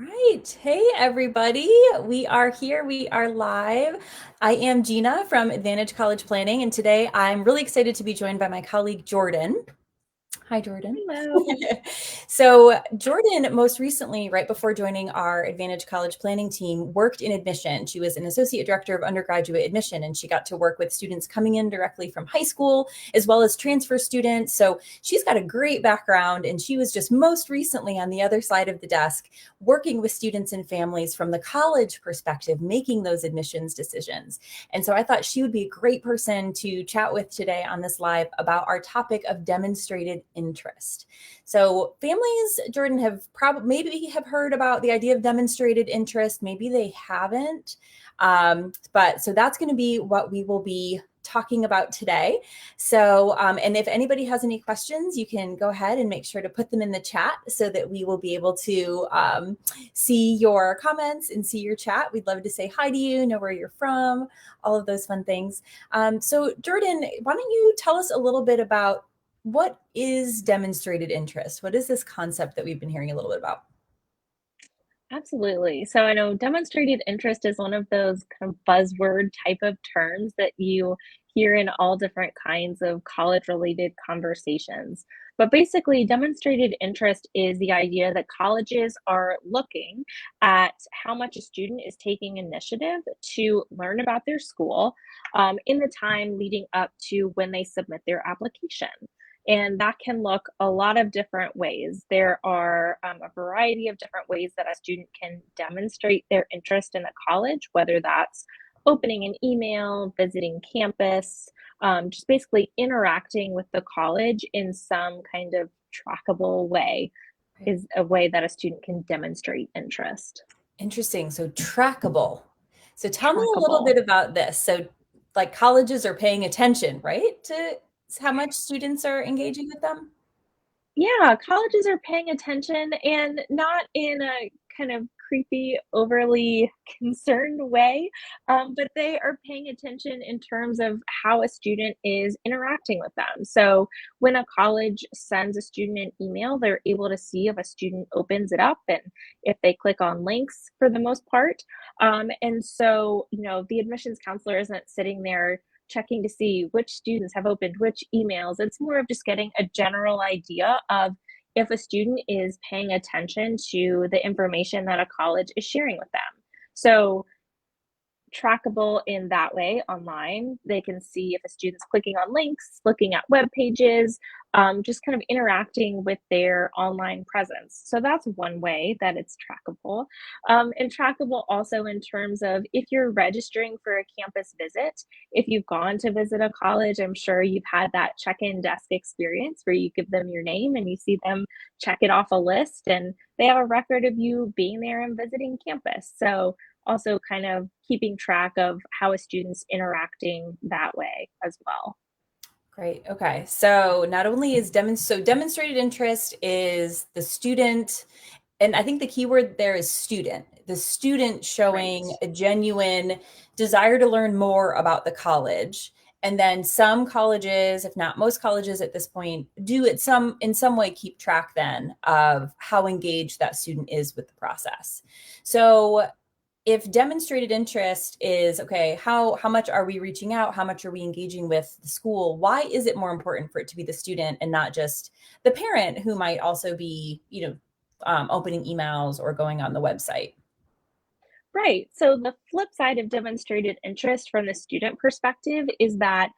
right. Hey, everybody. We are here. We are live. I am Gina from Advantage College Planning, and today I'm really excited to be joined by my colleague Jordan. Hi, Jordan. Hello. So, Jordan, most recently, right before joining our Advantage College Planning team, worked in admission. She was an associate director of undergraduate admission, and she got to work with students coming in directly from high school, as well as transfer students. So, she's got a great background, and she was just most recently on the other side of the desk, working with students and families from the college perspective, making those admissions decisions. And so, I thought she would be a great person to chat with today on this live about our topic of demonstrated interest. So families, Jordan, have probably maybe have heard about the idea of demonstrated interest. Maybe they haven't. But so that's going to be what we will be talking about today. So, and if anybody has any questions, you can go ahead and make sure to put them in the chat so that we will be able to see your comments and see your chat. We'd love to say hi to you, know where you're from, all of those fun things. So, Jordan, why don't you tell us a little bit about what is demonstrated interest? What is this concept that we've been hearing a little bit about? Absolutely. So I know demonstrated interest is one of those kind of buzzword type of terms that you hear in all different kinds of college related conversations. But basically, demonstrated interest is the idea that colleges are looking at how much a student is taking initiative to learn about their school in the time leading up to when they submit their application. And that can look a lot of different ways. There are a variety of different ways that a student can demonstrate their interest in a college, whether that's opening an email, visiting campus, just basically interacting with the college in some kind of trackable way Right. is a way that a student can demonstrate interest. Interesting. So trackable. So tell me a little Trackable. bit about this. So like colleges are paying attention, right? To how much students are engaging with them? Yeah, colleges are paying attention and not in a kind of creepy, overly concerned way, but they are paying attention in terms of how a student is interacting with them. So when a college sends a student an email, they're able to see if a student opens it up and if they click on links for the most part. And so, the admissions counselor isn't sitting there checking to see which students have opened which emails. It's more of just getting a general idea of if a student is paying attention to the information that a college is sharing with them. So trackable in that way online. They can see if a student's clicking on links, looking at web pages, just kind of interacting with their online presence. So that's one way that it's trackable. And trackable also in terms of if you're registering for a campus visit, if you've gone to visit a college, I'm sure you've had that check in desk experience where you give them your name and you see them check it off a list and they have a record of you being there and visiting campus. So also kind of keeping track of how a student's interacting that way as well. Great. Okay. So not only is demonstrated interest is the student, and I think the key word there is student. The student Right. showing a genuine desire to learn more about the college. And then some colleges, if not most colleges at this point, do it some in some way keep track then of how engaged that student is with the process. So if demonstrated interest is okay, how much are we reaching out, how much are we engaging with the school, why is it more important for it to be the student and not just the parent who might also be opening emails or going on the website? Right. So the flip side of demonstrated interest from the student perspective is that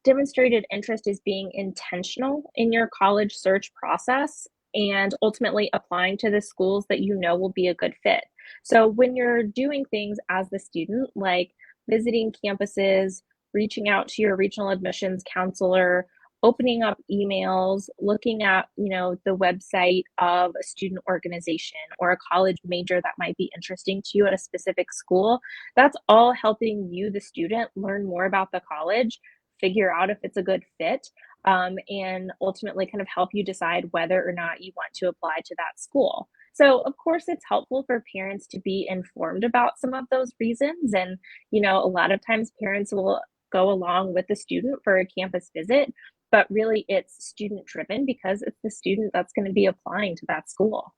demonstrated interest is being intentional in your college search process and ultimately applying to the schools that you know will be a good fit. So when you're doing things as the student, like visiting campuses, reaching out to your regional admissions counselor, opening up emails, looking at, the website of a student organization or a college major that might be interesting to you at a specific school, that's all helping you, the student, learn more about the college, figure out if it's a good fit, and ultimately kind of help you decide whether or not you want to apply to that school. So, of course, it's helpful for parents to be informed about some of those reasons. And, a lot of times parents will go along with the student for a campus visit, but really it's student driven because it's the student that's going to be applying to that school.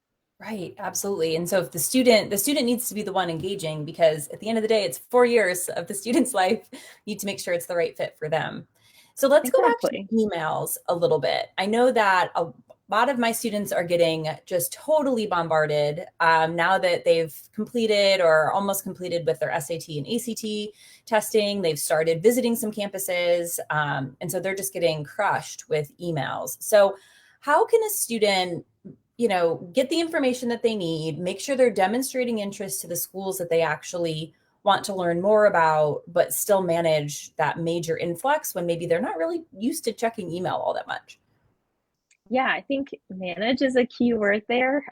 Right, absolutely. And so if the student needs to be the one engaging because at the end of the day, it's 4 years of the student's life. You need to make sure it's the right fit for them. So let's go back to Exactly. emails a little bit. I know that a lot of my students are getting just totally bombarded now that they've completed or almost completed with their SAT and ACT testing. They've started visiting some campuses, and so they're just getting crushed with emails. So how can a student get the information that they need, make sure they're demonstrating interest to the schools that they actually want to learn more about, but still manage that major influx when maybe they're not really used to checking email all that much? Yeah, I think manage is a key word there.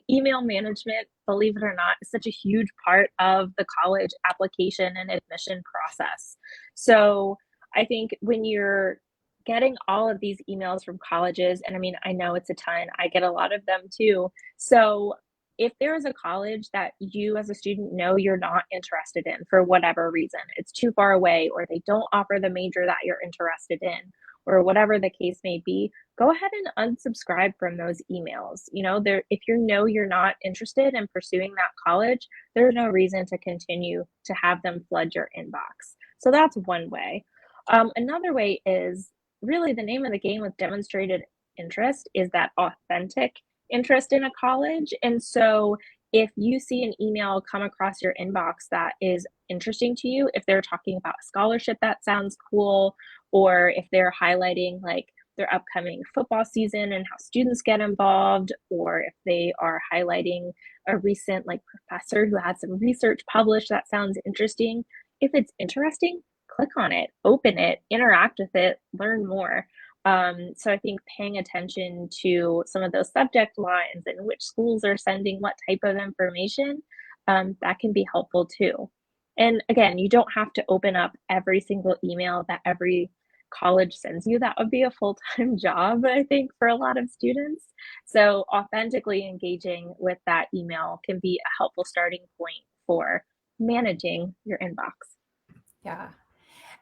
Email management, believe it or not, is such a huge part of the college application and admission process. So I think when you're getting all of these emails from colleges, and I mean, I know it's a ton, I get a lot of them too. So if there is a college that you as a student know you're not interested in for whatever reason, it's too far away, or they don't offer the major that you're interested in, or whatever the case may be, go ahead and unsubscribe from those emails. You know, there if you know you're not interested in pursuing that college, there's no reason to continue to have them flood your inbox. So that's one way. Another way is really the name of the game with demonstrated interest is that authentic interest in a college. And so if you see an email come across your inbox that is interesting to you, if they're talking about a scholarship that sounds cool, or if they're highlighting like their upcoming football season and how students get involved, or if they are highlighting a recent like professor who had some research published that sounds interesting. If it's interesting, click on it, open it, interact with it, learn more. So I think paying attention to some of those subject lines and which schools are sending what type of information, that can be helpful too. And again, you don't have to open up every single email that every college sends you. That would be a full-time job, I think, for a lot of students. So authentically engaging with that email can be a helpful starting point for managing your inbox. Yeah.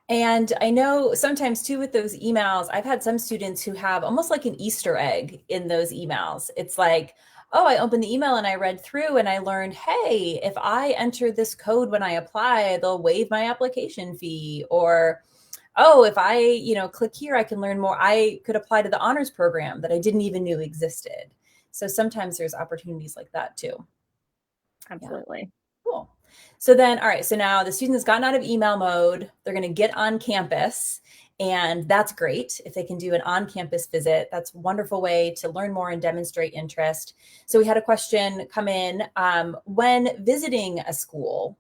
And I know sometimes too with those emails, I've had some students who have almost like an Easter egg in those emails. It's like, oh, I opened the email and I read through and I learned, hey, if I enter this code when I apply, they'll waive my application fee. Or, oh, if I click here, I can learn more. I could apply to the honors program that I didn't even knew existed. So sometimes there's opportunities like that too. Yeah. Absolutely. Cool. So then, all right, so now the student has gotten out of email mode. They're going to get on campus, and that's great. If they can do an on-campus visit, that's a wonderful way to learn more and demonstrate interest. So we had a question come in. When visiting a school,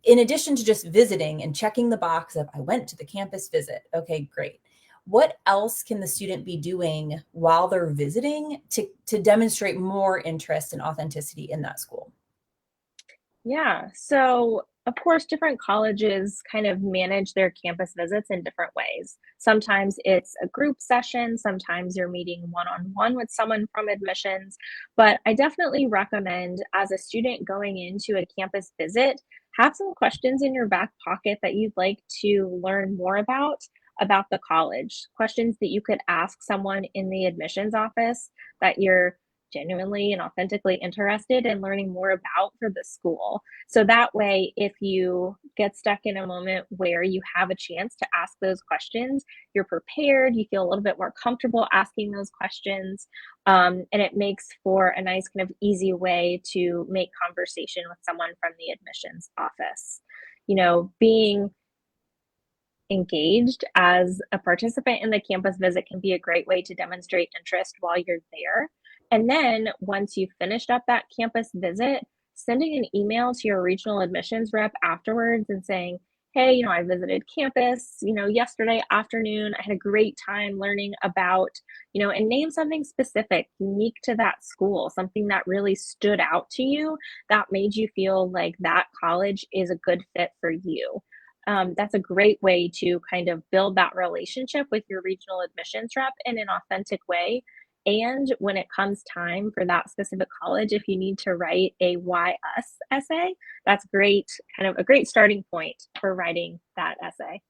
in addition to just visiting and checking the box of I went to the campus visit, okay, great. What else can the student be doing while they're visiting to demonstrate more interest and authenticity in that school? Yeah. So, of course, different colleges kind of manage their campus visits in different ways. Sometimes it's a group session, sometimes you're meeting one on one with someone from admissions. But I definitely recommend, as a student going into a campus visit, have some questions in your back pocket that you'd like to learn more about the college. Questions that you could ask someone in the admissions office that you're genuinely and authentically interested in learning more about for the school. So that way, if you get stuck in a moment where you have a chance to ask those questions, you're prepared, you feel a little bit more comfortable asking those questions, and it makes for a nice kind of easy way to make conversation with someone from the admissions office. You know, being engaged as a participant in the campus visit can be a great way to demonstrate interest while you're there. And then once you've finished up that campus visit, sending an email to your regional admissions rep afterwards and saying, hey, I visited campus, yesterday afternoon. I had a great time learning about, and name something specific, unique to that school, something that really stood out to you that made you feel like that college is a good fit for you. That's a great way to kind of build that relationship with your regional admissions rep in an authentic way. And when it comes time for that specific college, if you need to write a why us essay, that's great, kind of a great starting point for writing that essay.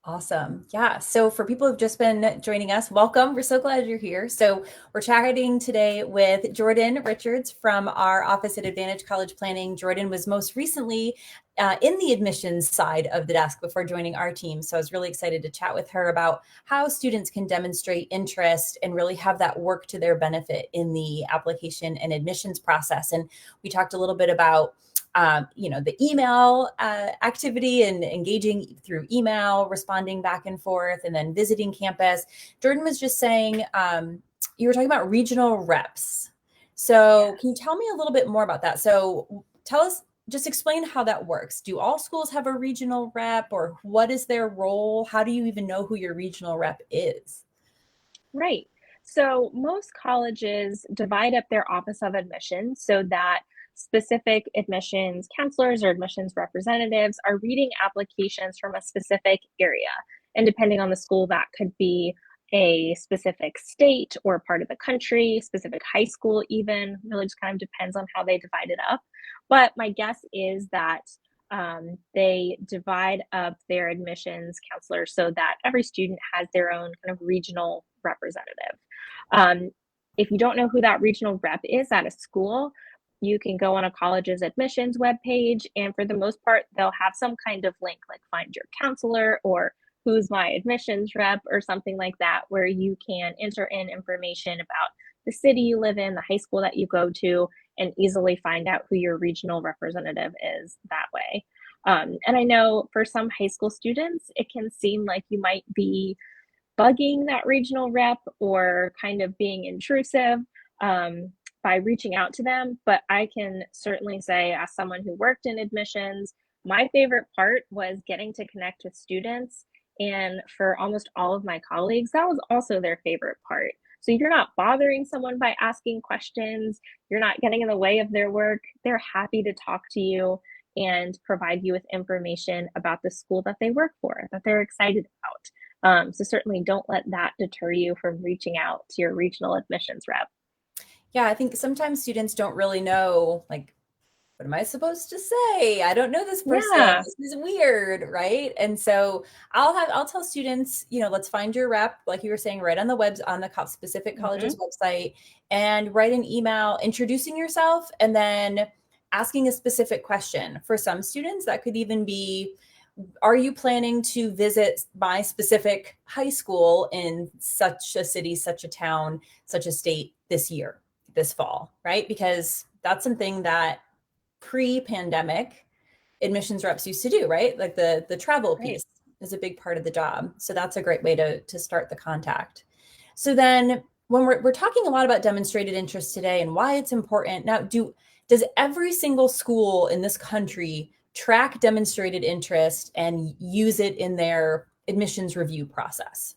Awesome. Yeah. So for people who've just been joining us, welcome. We're so glad you're here. So we're chatting today with Jordan Richards from our office at Advantage College Planning. Jordan was most recently in the admissions side of the desk before joining our team. So I was really excited to chat with her about how students can demonstrate interest and really have that work to their benefit in the application and admissions process. And we talked a little bit about the email activity and engaging through email, responding back and forth, and then visiting campus. Jordan was just saying you were talking about regional reps. So Yes. can you tell me a little bit more about that? So tell us, just explain how that works. Do all schools have a regional rep, or what is their role? How do you even know who your regional rep is? Right. So most colleges divide up their Office of Admissions so that specific admissions counselors or admissions representatives are reading applications from a specific area. And depending on the school, that could be a specific state or part of the country, specific high school, even. Really just kind of depends on how they divide it up. But my guess is that they divide up their admissions counselors so that every student has their own kind of regional representative. Um, if you don't know who that regional rep is at a school, you can go on a college's admissions webpage, and for the most part, they'll have some kind of link like find your counselor or who's my admissions rep or something like that, where you can enter in information about the city you live in, the high school that you go to, and easily find out who your regional representative is that way. And I know for some high school students, it can seem like you might be bugging that regional rep or kind of being intrusive by reaching out to them. But I can certainly say, as someone who worked in admissions, my favorite part was getting to connect with students. And for almost all of my colleagues, that was also their favorite part. So you're not bothering someone by asking questions, you're not getting in the way of their work. They're happy to talk to you and provide you with information about the school that they work for, that they're excited about. So certainly don't let that deter you from reaching out to your regional admissions rep. Yeah, I think sometimes students don't really know, like, what am I supposed to say? I don't know this person. Yeah. This is weird, right? And so I'll tell students, let's find your rep, like you were saying, right on the webs on the specific college's Hmm. website, and write an email introducing yourself and then asking a specific question. For some students, that could even be, are you planning to visit my specific high school in such a city, such a town, such a state this year, this fall, right? Because that's something that pre-pandemic admissions reps used to do, right? Like the travel Right. piece is a big part of the job. So that's a great way to start the contact. So then when we're talking a lot about demonstrated interest today and why it's important. Now, does every single school in this country track demonstrated interest and use it in their admissions review process?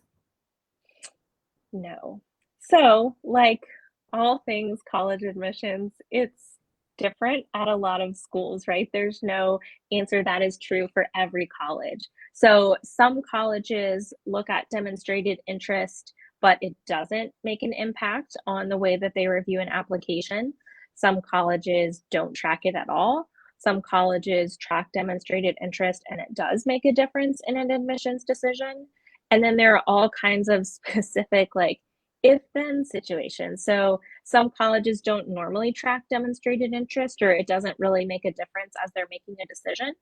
No. So, like all things college admissions, it's different at a lot of schools, right? There's no answer that is true for every college. So, some colleges look at demonstrated interest, but it doesn't make an impact on the way that they review an application. Some colleges don't track it at all. Some colleges track demonstrated interest, and it does make a difference in an admissions decision. And then there are all kinds of specific, like, if then situations. So some colleges don't normally track demonstrated interest, or it doesn't really make a difference as they're making a decision.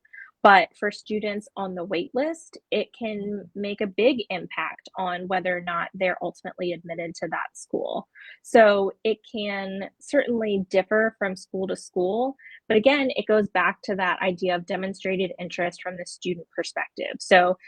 But for students on the wait list, it can make a big impact on whether or not they're ultimately admitted to that school. So it can certainly differ from school to school. But again, it goes back to that idea of demonstrated interest from the student perspective. So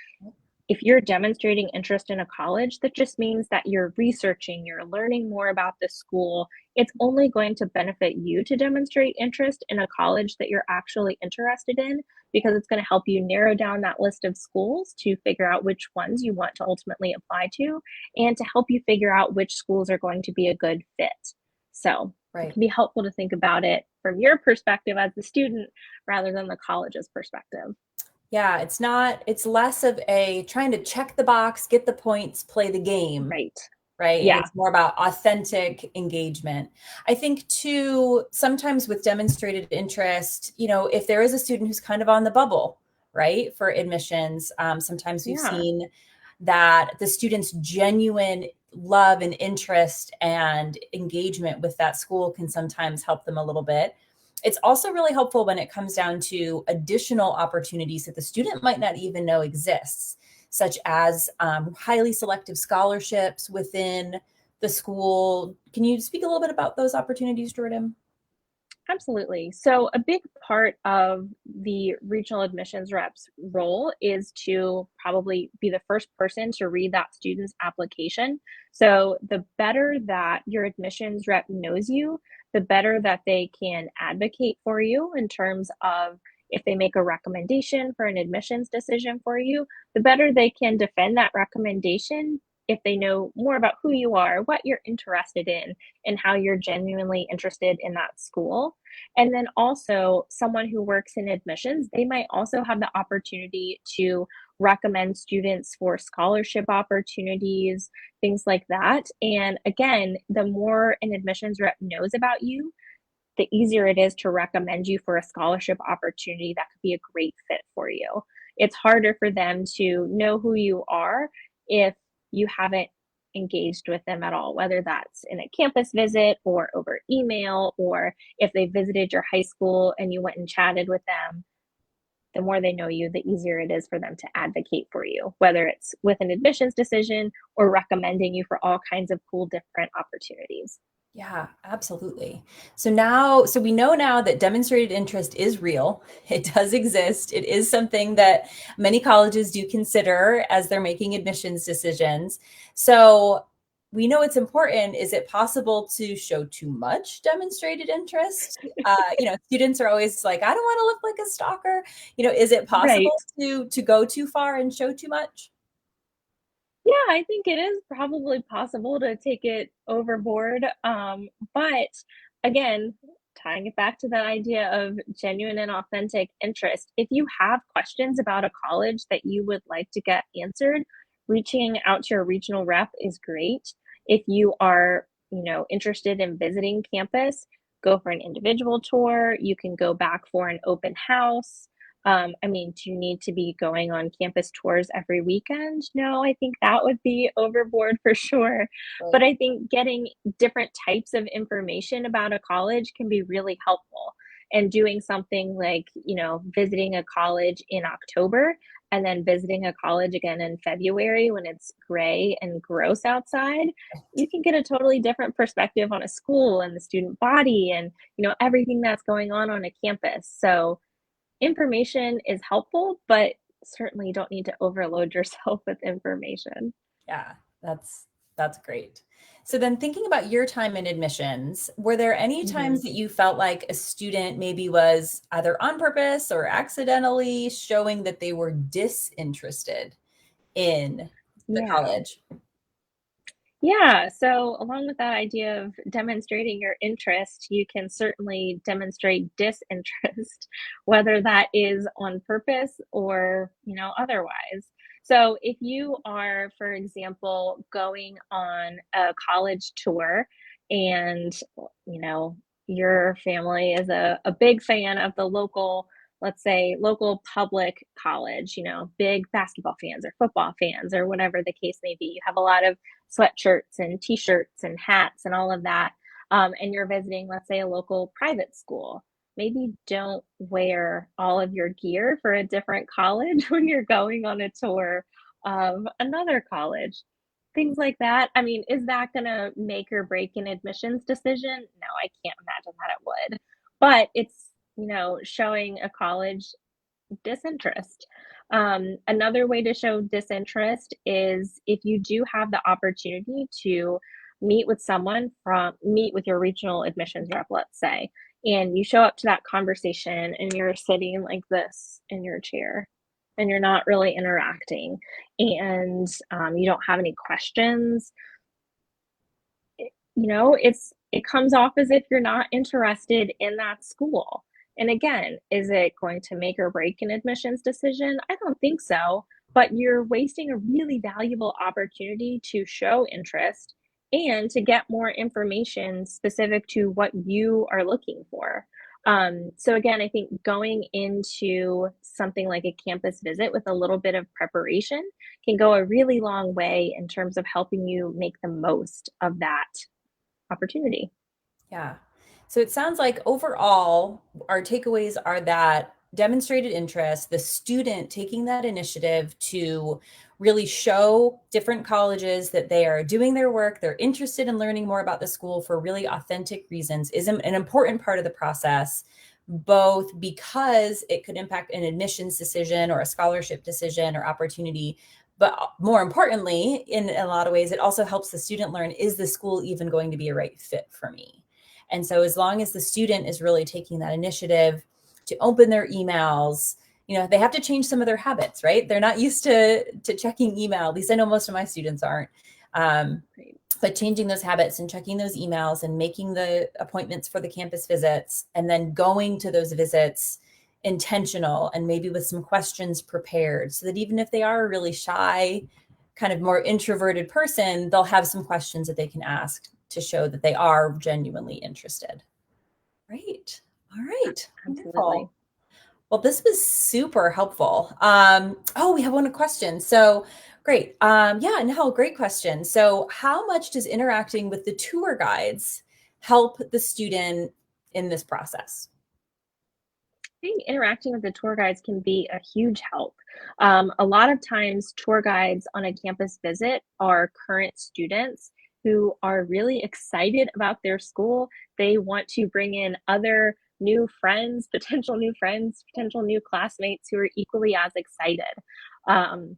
if you're demonstrating interest in a college, that just means that you're researching, you're learning more about the school. It's only going to benefit you to demonstrate interest in a college that you're actually interested in, because it's going to help you narrow down that list of schools to figure out which ones you want to ultimately apply to, and to help you figure out which schools are going to be a good fit. So it Right. can be helpful to think about it from your perspective as the student rather than the college's perspective. Yeah, it's less of a trying to check the box, get the points, play the game, Right. right? And Yeah. it's more about authentic engagement. I think too, sometimes with demonstrated interest, if there is a student who's kind of on the bubble, right, for admissions. Sometimes we've Yeah. seen that the students' genuine love and interest and engagement with that school can sometimes help them a little bit. It's also really helpful when it comes down to additional opportunities that the student might not even know exists, such as highly selective scholarships within the school. Can you speak a little bit about those opportunities, Jordan? Absolutely. So, a big part of the regional admissions rep's role is to probably be the first person to read that student's application. So, the better that your admissions rep knows you, the better that they can advocate for you in terms of if they make a recommendation for an admissions decision for you, the better they can defend that recommendation if they know more about who you are, what you're interested in, and how you're genuinely interested in that school. And then also, someone who works in admissions, they might also have the opportunity to recommend students for scholarship opportunities, things like that. And again, the more an admissions rep knows about you, the easier it is to recommend you for a scholarship opportunity that could be a great fit for you. It's harder for them to know who you are if you haven't engaged with them at all, whether that's in a campus visit or over email, or if they visited your high school and you went and chatted with them. The more they know you, the easier it is for them to advocate for you, whether it's with an admissions decision or recommending you for all kinds of cool different opportunities. Yeah, absolutely. So we know now that demonstrated interest is real. It does exist. It is something that many colleges do consider as they're making admissions decisions. So we know it's important. Is it possible to show too much demonstrated interest? Students are always like, I don't want to look like a stalker. Is it Right. possible to go too far and show too much? Yeah, I think it is probably possible to take it overboard. But again, tying it back to that idea of genuine and authentic interest, if you have questions about a college that you would like to get answered, reaching out to your regional rep is great. If you are, interested in visiting campus, go for an individual tour. You can go back for an open house. I mean, do you need to be going on campus tours every weekend? No, I think that would be overboard for sure. But Right. I think getting different types of information about a college can be really helpful. And doing something like, visiting a college in October and then visiting a college again in February when it's gray and gross outside, you can get a totally different perspective on a school and the student body and, everything that's going on a campus. So, information is helpful, but certainly you don't need to overload yourself with information. Yeah, that's great. So then thinking about your time in admissions, were there any Mhm. times that you felt like a student maybe was either on purpose or accidentally showing that they were disinterested in the Yeah. college? Yeah, so along with that idea of demonstrating your interest, you can certainly demonstrate disinterest, whether that is on purpose or, otherwise. So if you are, for example, going on a college tour and, you know, your family is a big fan of the local, let's say, local public college, big basketball fans or football fans or whatever the case may be. You have a lot of sweatshirts and t-shirts and hats and all of that, and you're visiting, let's say, a local private school, maybe don't wear all of your gear for a different college when you're going on a tour of another college. Things like that. I mean, is that going to make or break an admissions decision? No, I can't imagine that it would. But it's, showing a college disinterest. Another way to show disinterest is if you do have the opportunity to meet with your regional admissions rep, let's say, and you show up to that conversation and you're sitting like this in your chair and you're not really interacting and you don't have any questions, it comes off as if you're not interested in that school. And again, is it going to make or break an admissions decision? I don't think so, but you're wasting a really valuable opportunity to show interest and to get more information specific to what you are looking for. So again, I think going into something like a campus visit with a little bit of preparation can go a really long way in terms of helping you make the most of that opportunity. Yeah. So it sounds like overall, our takeaways are that demonstrated interest, the student taking that initiative to really show different colleges that they are doing their work, they're interested in learning more about the school for really authentic reasons, is an important part of the process, both because it could impact an admissions decision or a scholarship decision or opportunity. But more importantly, in a lot of ways, it also helps the student learn, is the school even going to be a right fit for me? And so as long as the student is really taking that initiative to open their emails, they have to change some of their habits, right? They're not used to checking email. At least I know most of my students aren't. Great. But changing those habits and checking those emails and making the appointments for the campus visits and then going to those visits intentional and maybe with some questions prepared so that even if they are a really shy, kind of more introverted person, they'll have some questions that they can ask to show that they are genuinely interested. Right. All right. Absolutely. Wonderful. Well, this was super helpful. Oh, we have one question. So great. Yeah, no, great question. So how much does interacting with the tour guides help the student in this process? I think interacting with the tour guides can be a huge help. A lot of times, tour guides on a campus visit are current students who are really excited about their school. They want to bring in other new friends, potential new classmates who are equally as excited. Um,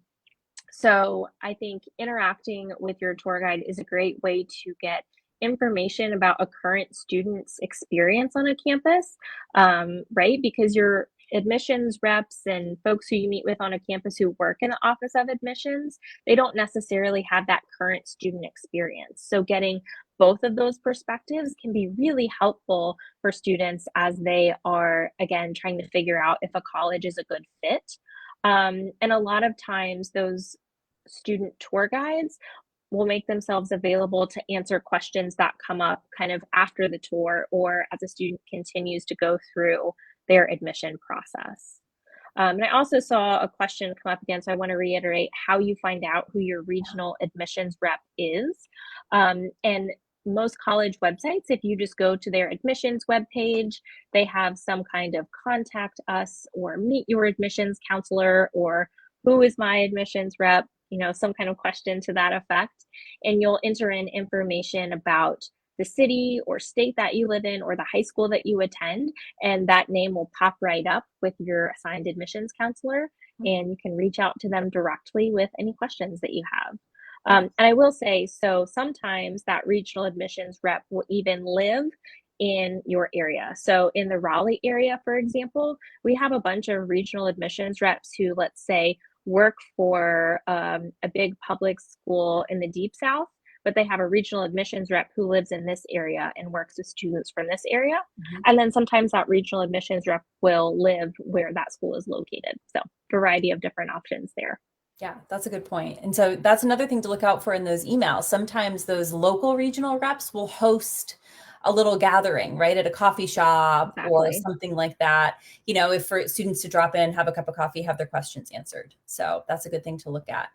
so I think interacting with your tour guide is a great way to get information about a current student's experience on a campus, right? Because your admissions reps and folks who you meet with on a campus who work in the Office of Admissions, they don't necessarily have that current student experience. So getting both of those perspectives can be really helpful for students as they are, again, trying to figure out if a college is a good fit. And a lot of times, those student tour guides will make themselves available to answer questions that come up kind of after the tour or as a student continues to go through their admission process. And I also saw a question come up again, so I want to reiterate how you find out who your regional admissions rep is. And most college websites, if you just go to their admissions webpage, they have some kind of contact us or meet your admissions counselor or who is my admissions rep, some kind of question to that effect. And you'll enter in information about the city or state that you live in or the high school that you attend, and that name will pop right up with your assigned admissions counselor, and you can reach out to them directly with any questions that you have. And I will say, so sometimes that regional admissions rep will even live in your area. So in the Raleigh area, for example, we have a bunch of regional admissions reps who, let's say, work for a big public school in the Deep South, but they have a regional admissions rep who lives in this area and works with students from this area. Mhm. And then sometimes that regional admissions rep will live where that school is located. So, variety of different options there. Yeah, that's a good point. And so that's another thing to look out for in those emails. Sometimes those local regional reps will host a little gathering, right, at a coffee shop or Exactly. something like that, if for students to drop in, have a cup of coffee, have their questions answered. So that's a good thing to look at.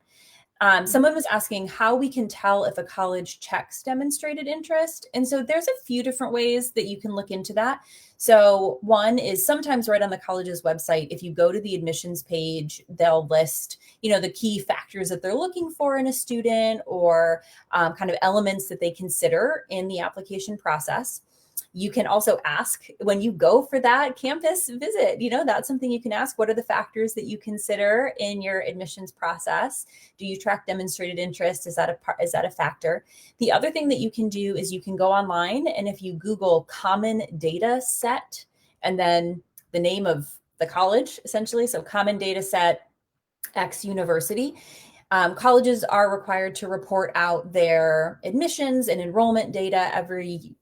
Someone was asking how we can tell if a college checks demonstrated interest. And so there's a few different ways that you can look into that. So one is sometimes right on the college's website, if you go to the admissions page, they'll list, the key factors that they're looking for in a student or kind of elements that they consider in the application process. You can also ask when you go for that campus visit, that's something you can ask. What are the factors that you consider in your admissions process? Do you track demonstrated interest? Is that a factor? The other thing that you can do is you can go online, and if you Google common data set and then the name of the college, essentially, so common data set X university, colleges are required to report out their admissions and enrollment data every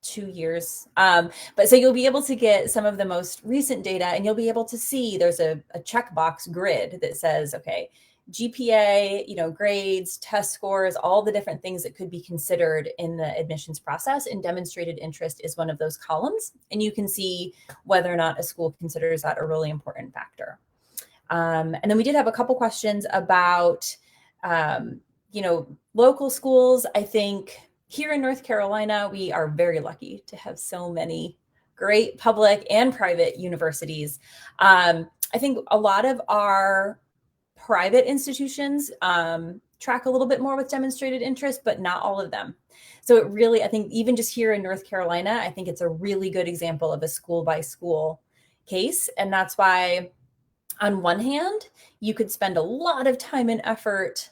2 years. But so you'll be able to get some of the most recent data, and you'll be able to see there's a checkbox grid that says, okay, GPA, grades, test scores, all the different things that could be considered in the admissions process, and demonstrated interest is one of those columns. And you can see whether or not a school considers that a really important factor. And then we did have a couple questions about, local schools. I think here in North Carolina, we are very lucky to have so many great public and private universities. I think a lot of our private institutions track a little bit more with demonstrated interest, but not all of them. So it really, I think even just here in North Carolina, I think it's a really good example of a school by school case. And that's why on one hand, you could spend a lot of time and effort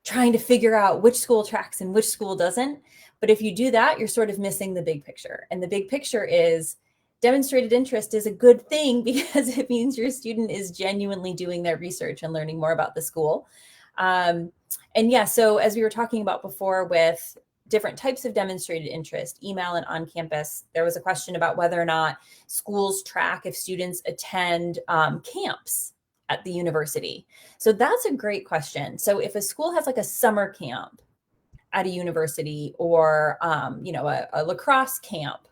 trying to figure out which school tracks and which school doesn't. But if you do that, you're sort of missing the big picture. And the big picture is demonstrated interest is a good thing because it means your student is genuinely doing their research and learning more about the school. And yeah, so as we were talking about before with different types of demonstrated interest, email and on campus, there was a question about whether or not schools track if students attend camps at the university. So that's a great question. So if a school has like a summer camp at a university or, a lacrosse camp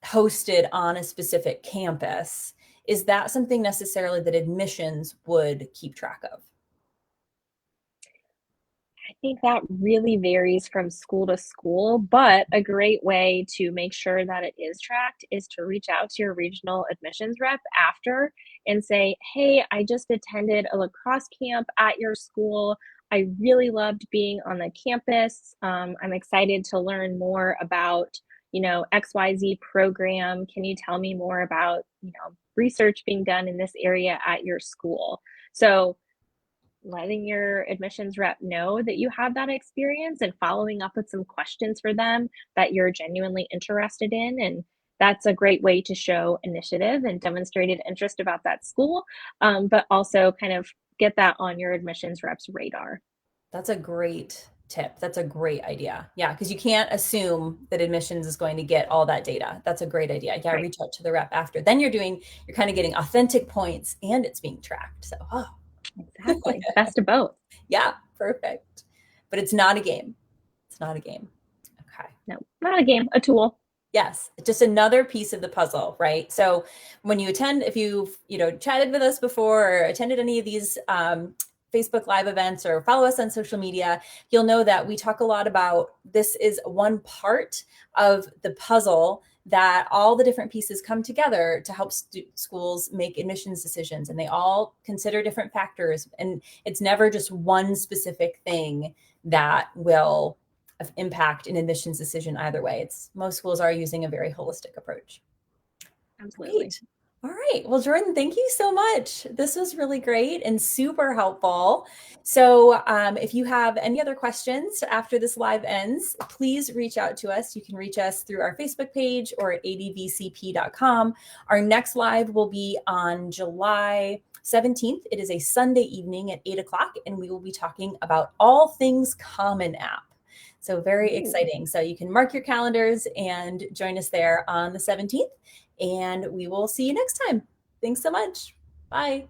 hosted on a specific campus, is that something necessarily that admissions would keep track of? I think that really varies from school to school, but a great way to make sure that it is tracked is to reach out to your regional admissions rep after and say, "Hey, I just attended a lacrosse camp at your school. I really loved being on the campus. I'm excited to learn more about, XYZ program. Can you tell me more about, research being done in this area at your school?" So letting your admissions rep know that you have that experience and following up with some questions for them that you're genuinely interested in. And that's a great way to show initiative and demonstrated interest about that school, but also kind of get that on your admissions rep's radar. That's a great tip. That's a great idea. Yeah, because you can't assume that admissions is going to get all that data. That's a great idea. Yeah, Right. reach out to the rep after. Then you're kind of getting authentic points and it's being tracked. So, Exactly. Best of both. yeah, perfect. But it's not a game. It's not a game. Okay. No, not a game, a tool. Yes, just another piece of the puzzle, right? So when you attend, if you've chatted with us before or attended any of these Facebook Live events or follow us on social media, you'll know that we talk a lot about this is one part of the puzzle that all the different pieces come together to help schools make admissions decisions, and they all consider different factors, and it's never just one specific thing that will impact an admissions decision either way. It's most schools are using a very holistic approach. Absolutely. Great. All right. Well, Jordan, thank you so much. This was really great and super helpful. So if you have any other questions after this live ends, please reach out to us. You can reach us through our Facebook page or at advcp.com. Our next live will be on July 17th. It is a Sunday evening at 8 o'clock, and we will be talking about all things Common App. So very exciting. So you can mark your calendars and join us there on the 17th. And we will see you next time. Thanks so much. Bye.